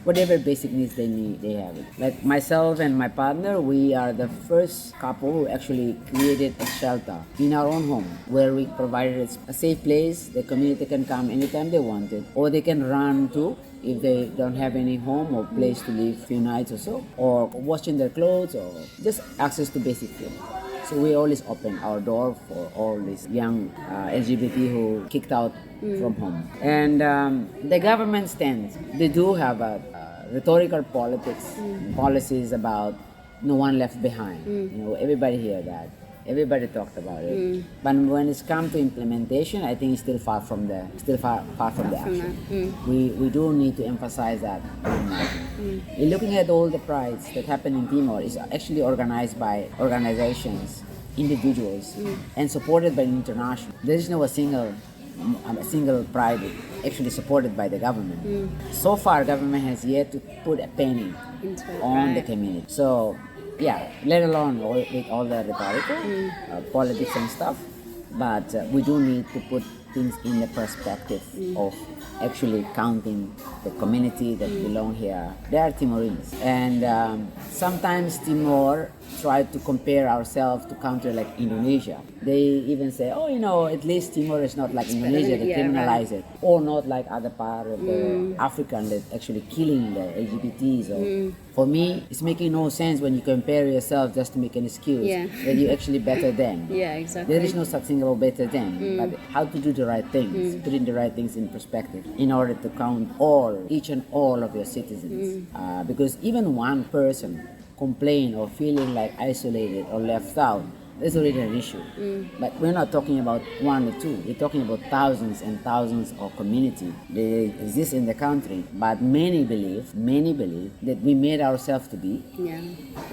Speaker 4: whatever basic needs they have. Like myself and my partner, we are the first couple who actually created a shelter in our own home where we provided a safe place. The community can come anytime they want it, or they can run to if they don't have any home or place to live a few nights or so, or washing their clothes, or just access to basic food. So we always open our door for all these young LGBT who kicked out from home. And the government stands. They do have a rhetorical policies about no one left behind. Everybody hear that. Everybody talked about it. But when it's come to implementation, I think it's still far from the action. We do need to emphasize that. Looking at all the prides that happen in Timor, is actually organized by organizations, individuals, and supported by the international. There is no a single pride actually supported by the government. So far, government has yet to put a penny on the community. So, yeah, let alone with all the rhetorical politics and stuff. but we do need to put things in the perspective of actually counting the community that belong here. They are Timorese, and sometimes Timor try to compare ourselves to country like Indonesia. They even say, oh, at least Timor is not like Indonesia, they criminalize it, or not like other part of the African that actually killing the LGBTs. Or for me, it's making no sense when you compare yourself just to make an excuse that you're actually better than.
Speaker 2: Yeah, exactly.
Speaker 4: There is no such thing about better than, but how to do the right things, putting the right things in perspective in order to count each and all of your citizens. Because even one person complain or feeling like isolated or left out, there's already an issue. But we're not talking about one or two. We're talking about thousands and thousands of community. They exist in the country, but many believe that we made ourselves to be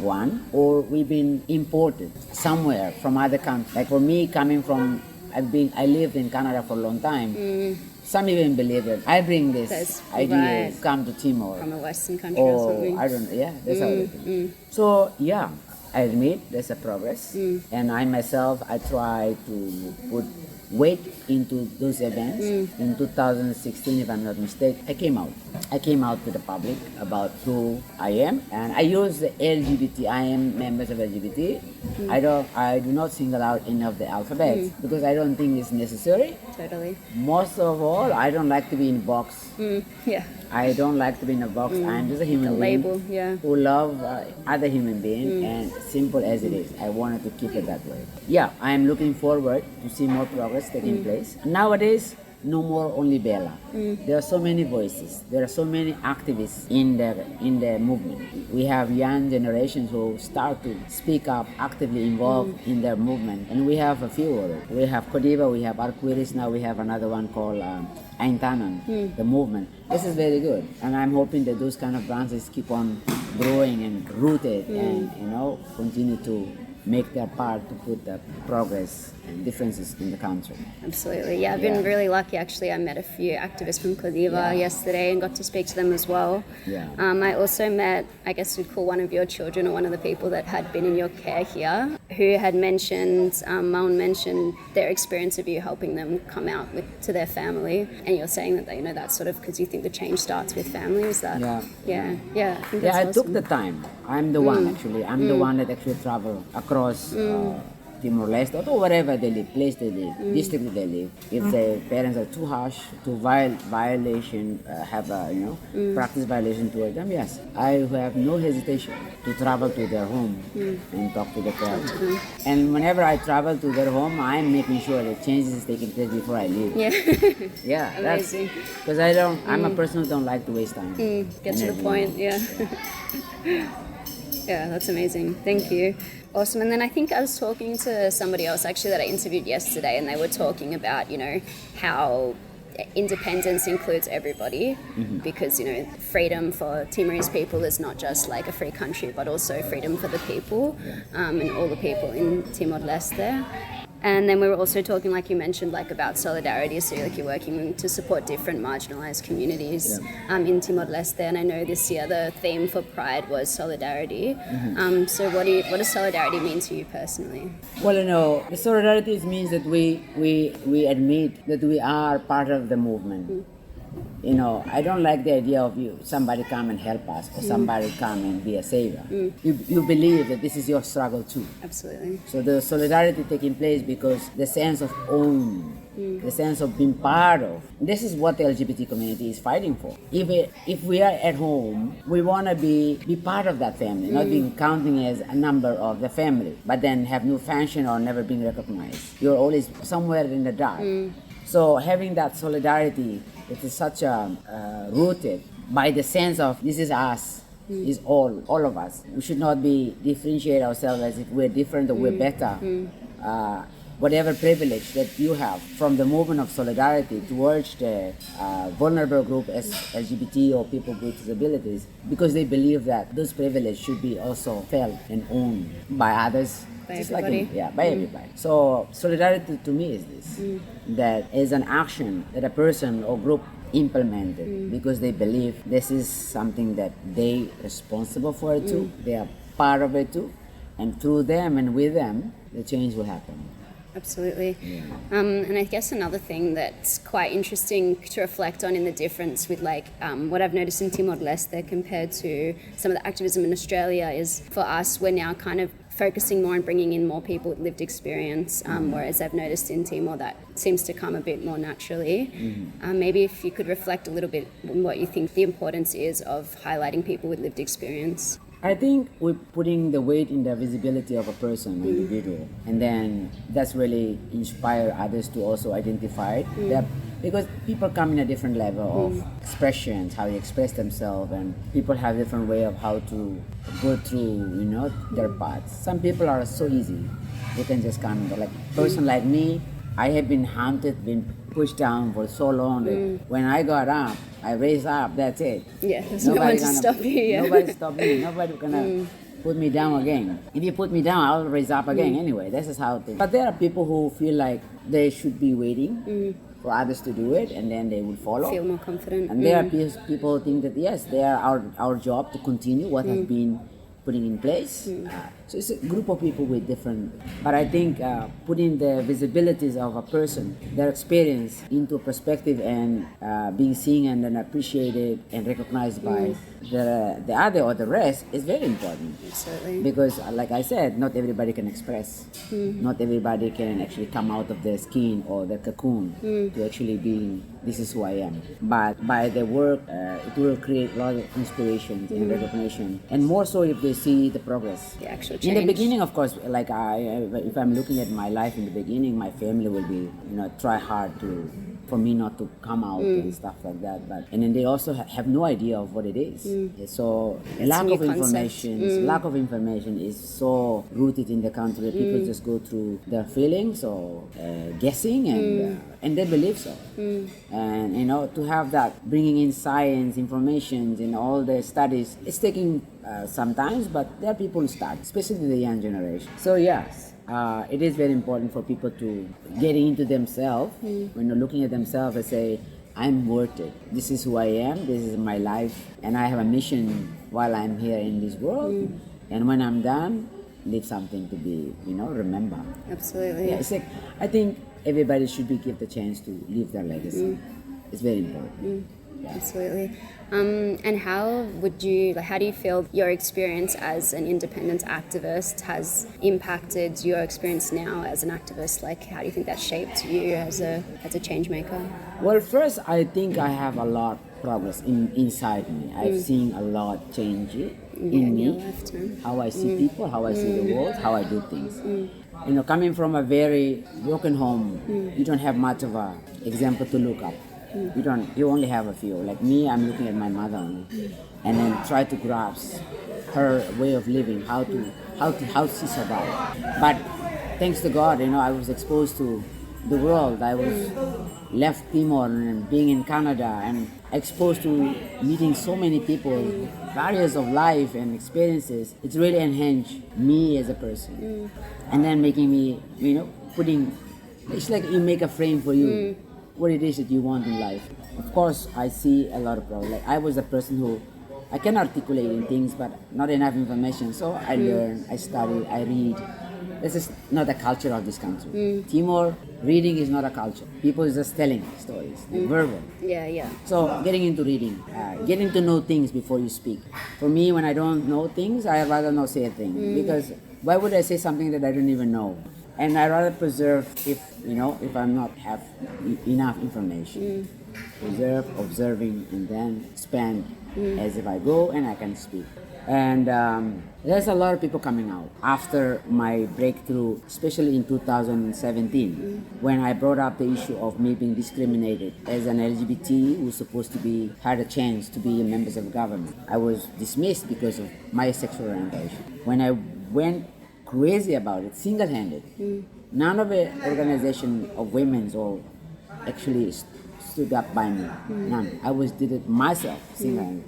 Speaker 4: one, or we've been imported somewhere from other countries. Like for me, coming from, I lived in Canada for a long time. Some even believe that I bring this idea to come to Timor.
Speaker 2: From a Western country or something.
Speaker 4: I don't know, that's how it is. So, I admit there's a progress. And I myself, I try to put weight into those events. In 2016, if I'm not mistaken, I came out to the public about who I am, and I use the LGBT. I am members of LGBT. I do not single out any of the alphabets because I don't think it's necessary.
Speaker 2: Totally.
Speaker 4: Most of all, I don't like to be in a box. I don't like to be in a box. I'm just a human being who love other human beings, and simple as it is, I wanted to keep it that way. I am looking forward to see more progress taking place. Nowadays, no more only Bella. There are so many voices. There are so many activists in the movement. We have young generations who start to speak up, actively involved in their movement, and we have a few others. We have Kodiva, we have Arquiris, now we have another one called Hannan, the movement. This is very good, and I'm hoping that those kind of branches keep on growing and rooted, and continue to make their part to put the progress and differences in the country.
Speaker 2: Absolutely, I've been really lucky actually. I met a few activists from Kodiva yesterday and got to speak to them as well. I also met, I guess we'd call one of your children, or one of the people that had been in your care here, who had mentioned, Maun mentioned their experience of you helping them come out to their family, and you're saying that that's sort of because you think the change starts with family. Is that? I think that's awesome.
Speaker 4: I took the time. I'm the one actually. I'm the one that actually traveled across Timor Leste, or wherever they live, place they live, district that they live. If the parents are too harsh, to violation, have a practice violation toward them, yes, I have no hesitation to travel to their home and talk to the parents. And whenever I travel to their home, I'm making sure that changes is taking place before I leave. That's because I'm a person who don't like to waste time.
Speaker 2: Get to the point. That's amazing. Thank you. Awesome. And then I think I was talking to somebody else actually that I interviewed yesterday, and they were talking about, how independence includes everybody, because, freedom for Timorese people is not just like a free country, but also freedom for the people, and all the people in Timor Leste. And then we were also talking, like you mentioned, like about solidarity. So you're working to support different marginalised communities in Timor Leste. And I know this year the theme for Pride was solidarity. So what does solidarity mean to you personally?
Speaker 4: Well, the solidarity means that we admit that we are part of the movement. I don't like the idea of somebody come and help us, or somebody come and be a savior. You believe that this is your struggle too.
Speaker 2: Absolutely.
Speaker 4: So the solidarity taking place because the sense of own, the sense of being part of. This is what the LGBT community is fighting for. If we are at home, we want to be part of that family, not being counting as a number of the family, but then have no function or never being recognized. You're always somewhere in the dark. So having that solidarity, it is such a rooted by the sense of this is us, is all of us. We should not differentiate ourselves as if we're different or we're better. Whatever privilege that you have from the movement of solidarity towards the vulnerable group as LGBT or people with disabilities, because they believe that those privileges should be also felt and owned by others.
Speaker 2: By everybody.
Speaker 4: By everybody. So solidarity to me is this, that is an action that a person or group implemented because they believe this is something that they responsible for it too, they are part of it too, and through them and with them, the change will happen.
Speaker 2: Absolutely. And I guess another thing that's quite interesting to reflect on in the difference with what I've noticed in Timor Leste compared to some of the activism in Australia is for us, we're now kind of focusing more on bringing in more people with lived experience, whereas I've noticed in Timor that seems to come a bit more naturally. Maybe if you could reflect a little bit on what you think the importance is of highlighting people with lived experience.
Speaker 4: I think we're putting the weight in the visibility of a person, an individual, and then that's really inspire others to also identify that, because people come in a different level of expressions, how they express themselves, and people have different way of how to go through, their paths. Some people are so easy; they can just come. Like person like me, I have been hunted, been pushed down for so long that when I got up, I raised up. That's it.
Speaker 2: Yeah, there's no one to stop you. Yeah.
Speaker 4: Nobody stop me. Nobody gonna put me down again. If you put me down, I'll raise up again anyway. This is how it is. But there are people who feel like they should be waiting for others to do it, and then they will follow.
Speaker 2: Feel more confident.
Speaker 4: And there are people who think that yes, they are our job to continue what has been putting in place. So it's a group of people with different, but I think putting the visibilities of a person, their experience into perspective and being seen and then appreciated and recognized by the other or the rest is very important.
Speaker 2: Absolutely.
Speaker 4: Because like I said, not everybody can express. Not everybody can actually come out of their skin or their cocoon to actually be, this is who I am. But by the work, it will create a lot of inspiration and recognition. And more so if they see the progress.
Speaker 2: The actual change.
Speaker 4: In the beginning, of course, like if I'm looking at my life in the beginning, my family will be, try hard for me not to come out and stuff like that. And then they also have no idea of what it is. So lack of information is so rooted in the country. People just go through their feelings or guessing and they believe so. And to have that, bringing in science, information, and all the studies, it's taking sometimes, but there are people who start, especially the young generation. So yes, it is very important for people to get into themselves, when they're looking at themselves and say, I'm worth it. This is who I am, this is my life, and I have a mission while I'm here in this world. And when I'm done, leave something to be, remember.
Speaker 2: Absolutely.
Speaker 4: Yeah, it's like, I think everybody should be given the chance to leave their legacy. It's very important. Yeah.
Speaker 2: Absolutely. And how do you feel your experience as an independent activist has impacted your experience now as an activist? Like, how do you think that shaped you as a change maker?
Speaker 4: Well, first, I think I have a lot of progress inside me. I've seen a lot change in me, how I see people, how I see the world, how I do things. Coming from a very broken home, you don't have much of a example to look up. You only have a few. Like me, I'm looking at my mother only, and then try to grasp her way of living, how she survived. But thanks to God, I was exposed to the world. I was left Timor and being in Canada and exposed to meeting so many people, barriers of life and experiences. It's really enhanced me as a person, and then making me, it's like you make a frame for you. What it is that you want in life. Of course, I see a lot of problems. Like I was a person who I can articulate in things, but not enough information. So I learn, I study, I read. This is not a culture of this country. Timor, reading is not a culture. People is just telling stories, like verbal.
Speaker 2: Yeah.
Speaker 4: So getting into reading, getting to know things before you speak. For me, when I don't know things, I rather not say a thing, because why would I say something that I don't even know? And I rather preserve if I'm not have enough information. Preserve, observing, and then expand as if I go and I can speak. And there's a lot of people coming out after my breakthrough, especially in 2017, when I brought up the issue of me being discriminated as an LGBT who's supposed to had a chance to be members of government. I was dismissed because of my sexual orientation. When I went crazy about it, single-handed. None of the organization of women's or actually stood up by me. None. I did it myself, single-handed,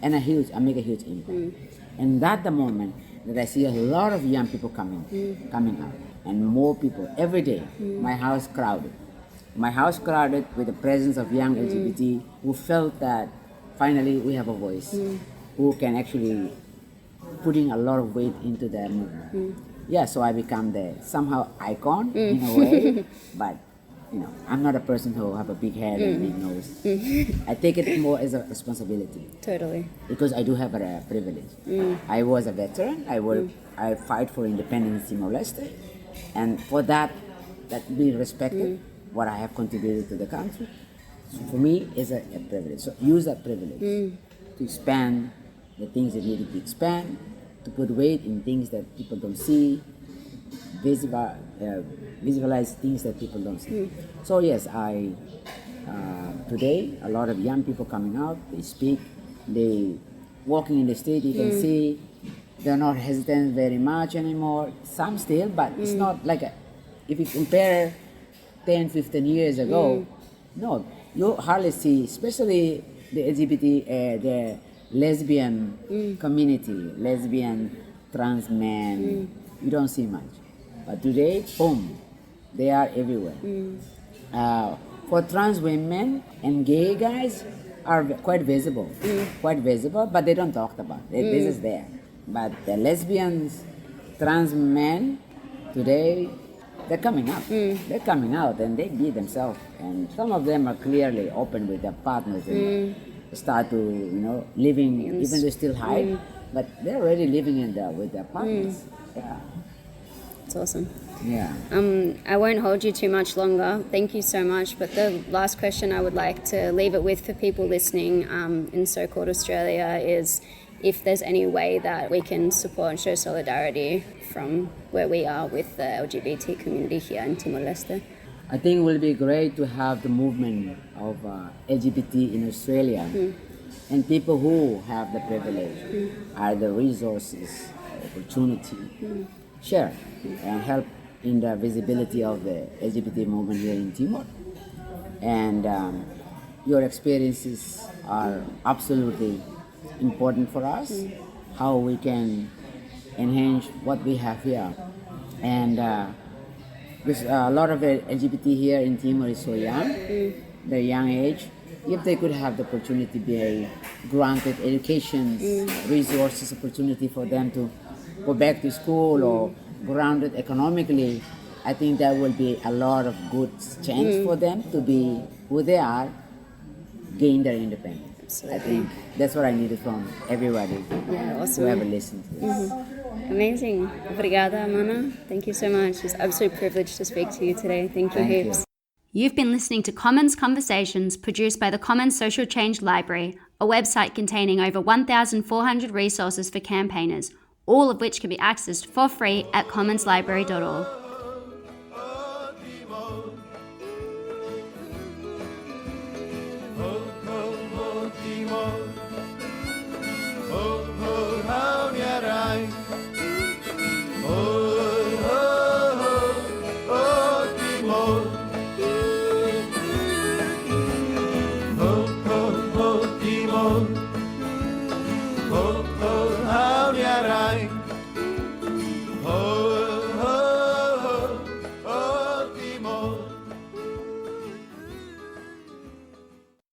Speaker 4: and I make a huge impact. And that's the moment that I see a lot of young people coming out, and more people every day. My house crowded. With the presence of young LGBT who felt that finally we have a voice, who can actually putting a lot of weight into their movement. yeah, so I become the somehow icon in a way, but I'm not a person who have a big head and big nose. I take it more as a responsibility.
Speaker 2: Totally.
Speaker 4: Because I do have a privilege. I was a veteran. I fight for independence in Timor Leste, and for that be respected. What I have contributed to the country, so for me, is a privilege. So use that privilege to expand the things that need to be expanded, to put weight in things that people don't see, visualize things that people don't see. So yes, today a lot of young people coming out, they speak, they walking in the street, you can see they're not hesitant very much anymore. Some still, but it's not like if you compare 10, 15 years ago, no, you hardly see, especially the LGBT, the lesbian community, lesbian, trans men, you don't see much. But today, boom, they are everywhere. For trans women and gay guys are quite visible, but they don't talk about it. This is there. But the lesbians, trans men, today, they're coming up. They're coming out and they be themselves. And some of them are clearly open with their partners and start to, living, even they still hide, but they're already living with their partners. Yeah.
Speaker 2: It's awesome.
Speaker 4: Yeah.
Speaker 2: I won't hold you too much longer. Thank you so much. But the last question I would like to leave it with for people listening in so-called Australia is if there's any way that we can support and show solidarity from where we are with the LGBT community here in Timor-Leste.
Speaker 4: I think it will be great to have the movement of LGBT in Australia and people who have the privilege, are the resources, opportunity, share and help in the visibility of the LGBT movement here in Timor. And your experiences are absolutely important for us, how we can enhance what we have here. And because a lot of the LGBT here in Timor is so young, their young age, if they could have the opportunity to be granted education, resources, opportunity for them to go back to school or grounded economically, I think that will be a lot of good chance for them to be who they are, gain their independence. Absolutely. I think that's what I needed from everybody
Speaker 2: Awesome.
Speaker 4: who ever listened to this.
Speaker 2: Amazing. Obrigada, Mana. Thank you so much. It's an absolute privilege to speak to you today. Thank you heaps.
Speaker 5: You've been listening to Commons Conversations produced by the Commons Social Change Library, a website containing over 1,400 resources for campaigners, all of which can be accessed for free at commonslibrary.org.